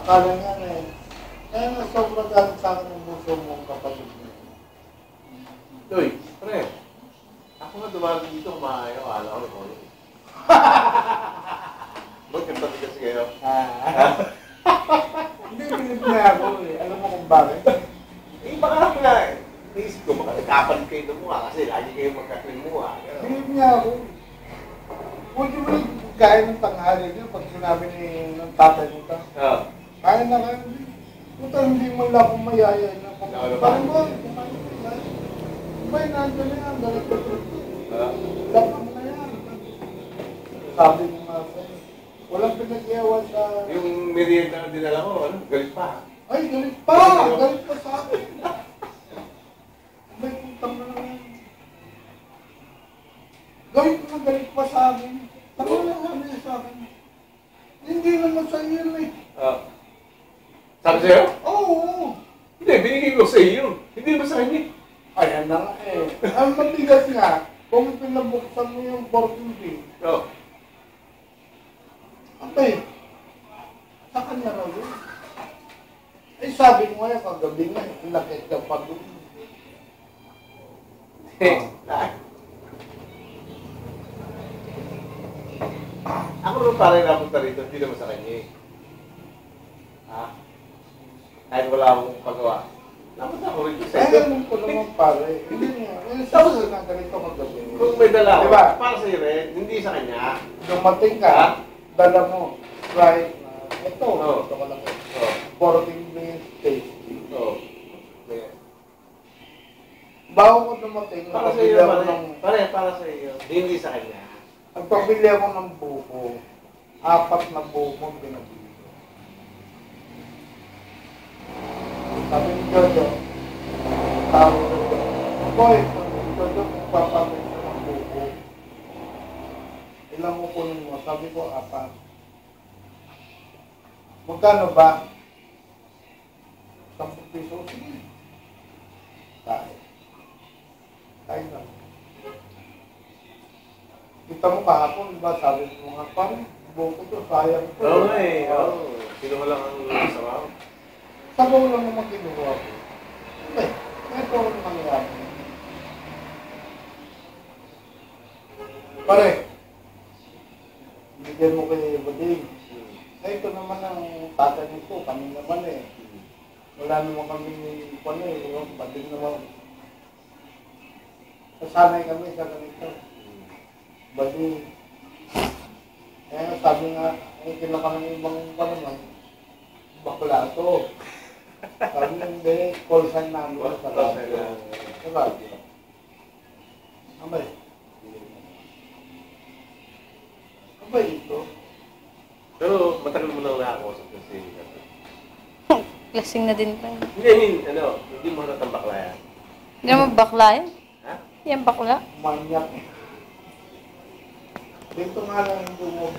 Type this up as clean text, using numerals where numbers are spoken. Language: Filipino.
akala niya na eh. Kaya na sobrang galit sa akin ng buso mong kapatid niya. Uy, pre. Ako nga dumating dito, kumakayo. Alam ko na Bakit tabi kasi kayo? Hindi, pinip na ako eh. Alam mo kung bakit? Eh, baka nga eh. Naisip ko, baka nagkapalit kayo ng mukha kasi lagi kayo magkakling mukha. Pinip niya ako. Huwag yung mga gaya ng tanghali niya pag sinabi ng tatay mo ka. Oo. Kaya na kayo. Puta, hindi mo lang akong mayaya na kung parang mo. Kumain na na yan. Galit ko ito. Lapang na yan. Sabi mo nga sa'yo. Walang pinag-iwan sa... Yung merienda na dinala ko, ano, galit pa. Ay, galit pa! Galit pa sa akin. May putang na naman. Galit pa sa akin. Tama lang sabi sa akin. Hindi naman sa iyo eh. Sabi sa'yo? Oo. Hindi, binigay ko sa iyo. Hindi naman sa kanya. Ayan na nga eh. Ang mabigat nga, kung pinabuksan mo yung 14 feet, abay, sa kanya raw yun. Eh sabi ko nga, kagabi nga, inakit ka pa doon. Ako rin parang napunta rito, hindi naman sa kanya eh. Kahit wala akong pagawa. Napunta ako rito sa Ay, iyo. alam ko naman pare. Hindi niya. Tapos na ganito kagabi. Kung may dala ako, diba? para sa iyo rin, hindi sa kanya. Dumating ka, dala mo, right na, ito, ito ka lang. 14 minutes tasty. Bago ko dumating, Para sa iyo, para sa iyo. Hindi sa kanya. nagpabili ako ng buko. 4 na buko binabili. Sabi ni Jojo, tawag ko, boy, sabi ni Jojo, kung papabili ko ng buko, ilang kukunin mo? Sabi ko, 4. Magkano ba? 10 piso. Sige. Kahit. Kahit na. Kita mo kahapon, diba? Sabi mo nga, parang buko to, sayang to. Oo eh, oo. Sino lang ang sabaw? Sabaw lang naman kinuha ko. Okay, ito ang nangyari. Pare, bigyan mo kay Bading. Ito naman ang tatay nito, kami naman eh. Wala naman kami pala eh, Bading naman. Sasanay kami sa ganito. Bading. Kaya sabi nga, kinaka ng ibang naman, bakla ito. Sabi hindi, call sign namin sa radyo. Sa radyo. Abay. Abay ito. Pero matagal mo nang nakakausap kasi. Lasing na din pa. Hindi, hindi mo halatang bakla yan. Hindi mo bakla yan? Ha? Yan bakla? Manyak. Dito nga lang yung